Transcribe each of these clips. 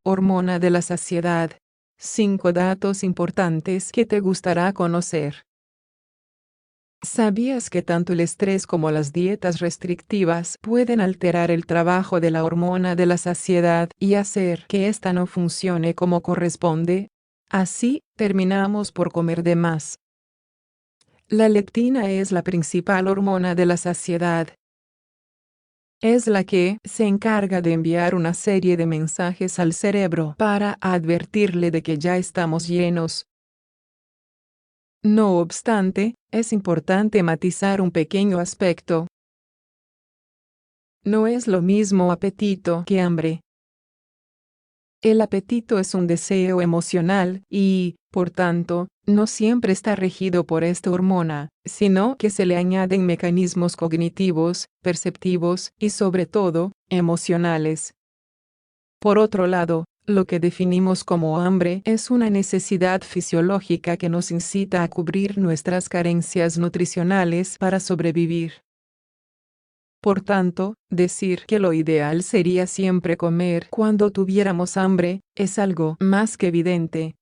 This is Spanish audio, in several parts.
Hormona de la saciedad. 5 datos importantes que te gustará conocer. ¿Sabías que tanto el estrés como las dietas restrictivas pueden alterar el trabajo de la hormona de la saciedad y hacer que ésta no funcione como corresponde? Así, terminamos por comer de más. La leptina es la principal hormona de la saciedad. Es la que se encarga de enviar una serie de mensajes al cerebro para advertirle de que ya estamos llenos. No obstante, es importante matizar un pequeño aspecto. No es lo mismo apetito que hambre. El apetito es un deseo emocional y, por tanto, no siempre está regido por esta hormona, sino que se le añaden mecanismos cognitivos, perceptivos y sobre todo, emocionales. Por otro lado, lo que definimos como hambre es una necesidad fisiológica que nos incita a cubrir nuestras carencias nutricionales para sobrevivir. Por tanto, decir que lo ideal sería siempre comer cuando tuviéramos hambre, es algo más que evidente.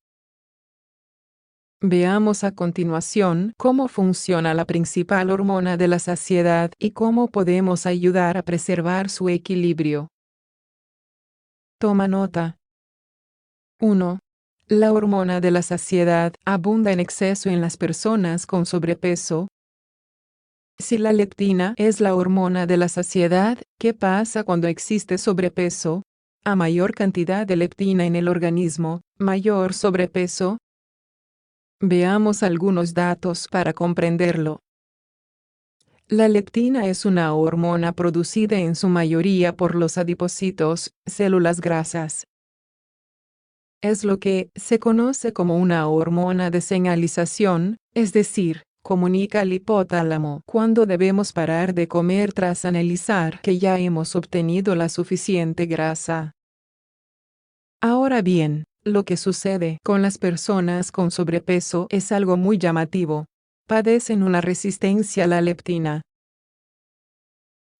Veamos a continuación cómo funciona la principal hormona de la saciedad y cómo podemos ayudar a preservar su equilibrio. Toma nota. 1. La hormona de la saciedad abunda en exceso en las personas con sobrepeso. Si la leptina es la hormona de la saciedad, ¿qué pasa cuando existe sobrepeso? A mayor cantidad de leptina en el organismo, mayor sobrepeso. Veamos algunos datos para comprenderlo. La leptina es una hormona producida en su mayoría por los adipocitos, células grasas. Es lo que se conoce como una hormona de señalización, es decir, comunica al hipotálamo cuando debemos parar de comer tras analizar que ya hemos obtenido la suficiente grasa. Ahora bien, lo que sucede con las personas con sobrepeso es algo muy llamativo. Padecen una resistencia a la leptina.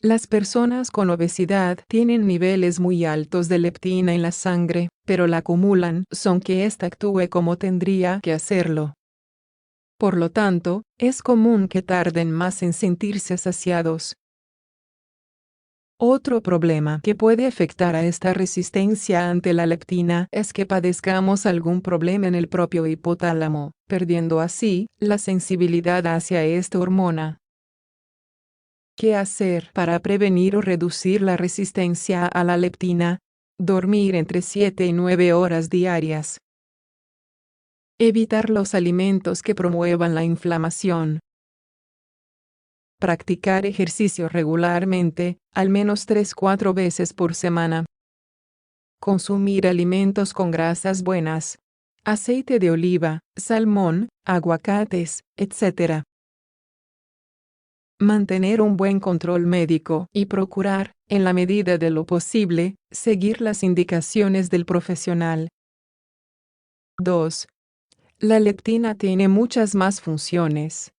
Las personas con obesidad tienen niveles muy altos de leptina en la sangre, pero la acumulan sin que ésta actúe como tendría que hacerlo. Por lo tanto, es común que tarden más en sentirse saciados. Otro problema que puede afectar a esta resistencia ante la leptina es que padezcamos algún problema en el propio hipotálamo, perdiendo así la sensibilidad hacia esta hormona. ¿Qué hacer para prevenir o reducir la resistencia a la leptina? Dormir entre 7 y 9 horas diarias. Evitar los alimentos que promuevan la inflamación. Practicar ejercicio regularmente, al menos 3-4 veces por semana. Consumir alimentos con grasas buenas. Aceite de oliva, salmón, aguacates, etc. Mantener un buen control médico y procurar, en la medida de lo posible, seguir las indicaciones del profesional. 2. La leptina tiene muchas más funciones.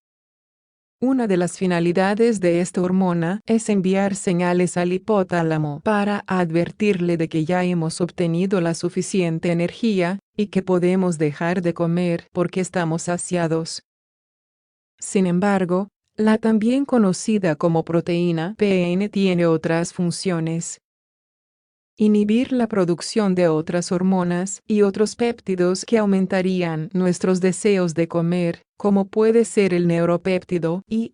Una de las finalidades de esta hormona es enviar señales al hipotálamo para advertirle de que ya hemos obtenido la suficiente energía y que podemos dejar de comer porque estamos saciados. Sin embargo, la también conocida como proteína PN tiene otras funciones. Inhibir la producción de otras hormonas y otros péptidos que aumentarían nuestros deseos de comer, como puede ser el neuropéptido, y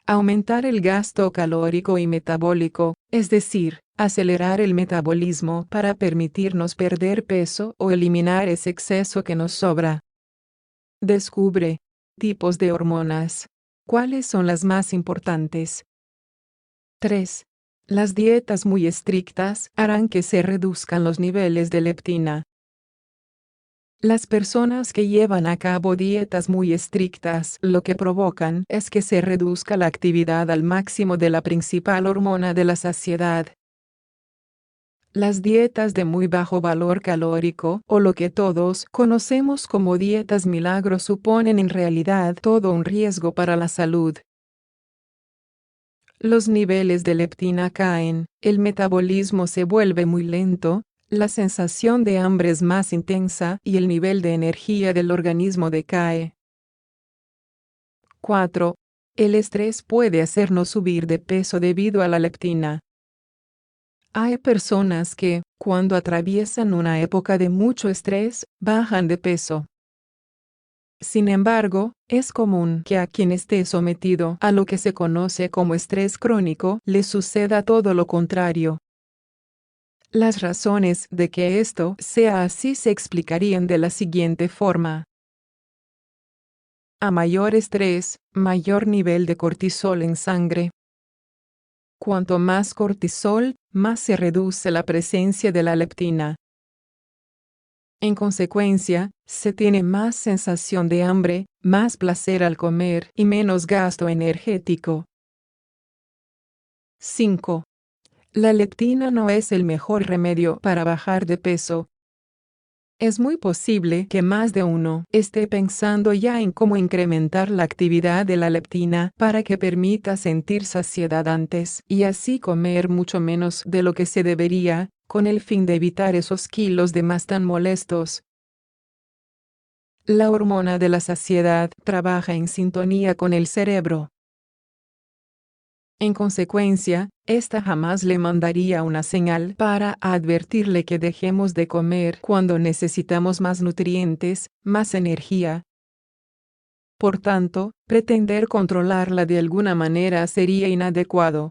aumentar el gasto calórico y metabólico, es decir, acelerar el metabolismo para permitirnos perder peso o eliminar ese exceso que nos sobra. Descubre tipos de hormonas. ¿Cuáles son las más importantes? 3. Las dietas muy estrictas harán que se reduzcan los niveles de leptina. Las personas que llevan a cabo dietas muy estrictas lo que provocan es que se reduzca la actividad al máximo de la principal hormona de la saciedad. Las dietas de muy bajo valor calórico, o lo que todos conocemos como dietas milagro, suponen en realidad todo un riesgo para la salud. Los niveles de leptina caen, el metabolismo se vuelve muy lento, la sensación de hambre es más intensa y el nivel de energía del organismo decae. 4. El estrés puede hacernos subir de peso debido a la leptina. Hay personas que, cuando atraviesan una época de mucho estrés, bajan de peso. Sin embargo, es común que a quien esté sometido a lo que se conoce como estrés crónico, le suceda todo lo contrario. Las razones de que esto sea así se explicarían de la siguiente forma. A mayor estrés, mayor nivel de cortisol en sangre. Cuanto más cortisol, más se reduce la presencia de la leptina. En consecuencia, se tiene más sensación de hambre, más placer al comer y menos gasto energético. 5. La leptina no es el mejor remedio para bajar de peso. Es muy posible que más de uno esté pensando ya en cómo incrementar la actividad de la leptina para que permita sentir saciedad antes y así comer mucho menos de lo que se debería, con el fin de evitar esos kilos de más tan molestos. La hormona de la saciedad trabaja en sintonía con el cerebro. En consecuencia, esta jamás le mandaría una señal para advertirle que dejemos de comer cuando necesitamos más nutrientes, más energía. Por tanto, pretender controlarla de alguna manera sería inadecuado.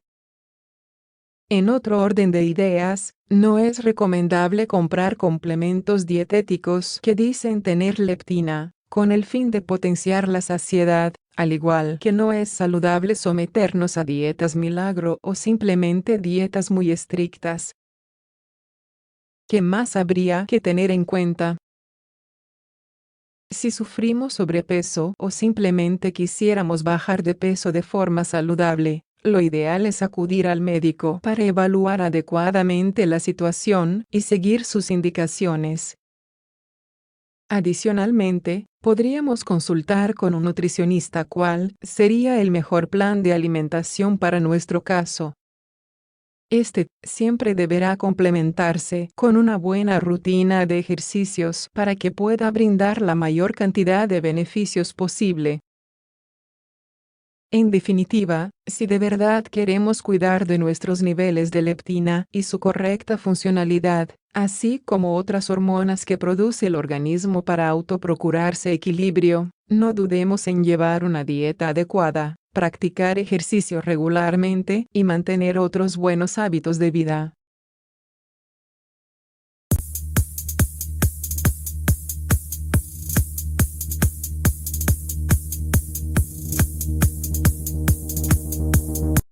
En otro orden de ideas, no es recomendable comprar complementos dietéticos que dicen tener leptina, con el fin de potenciar la saciedad, al igual que no es saludable someternos a dietas milagro o simplemente dietas muy estrictas. ¿Qué más habría que tener en cuenta? Si sufrimos sobrepeso o simplemente quisiéramos bajar de peso de forma saludable, lo ideal es acudir al médico para evaluar adecuadamente la situación y seguir sus indicaciones. Adicionalmente, podríamos consultar con un nutricionista cuál sería el mejor plan de alimentación para nuestro caso. Este siempre deberá complementarse con una buena rutina de ejercicios para que pueda brindar la mayor cantidad de beneficios posible. En definitiva, si de verdad queremos cuidar de nuestros niveles de leptina y su correcta funcionalidad, así como otras hormonas que produce el organismo para autoprocurarse equilibrio, no dudemos en llevar una dieta adecuada, practicar ejercicio regularmente y mantener otros buenos hábitos de vida.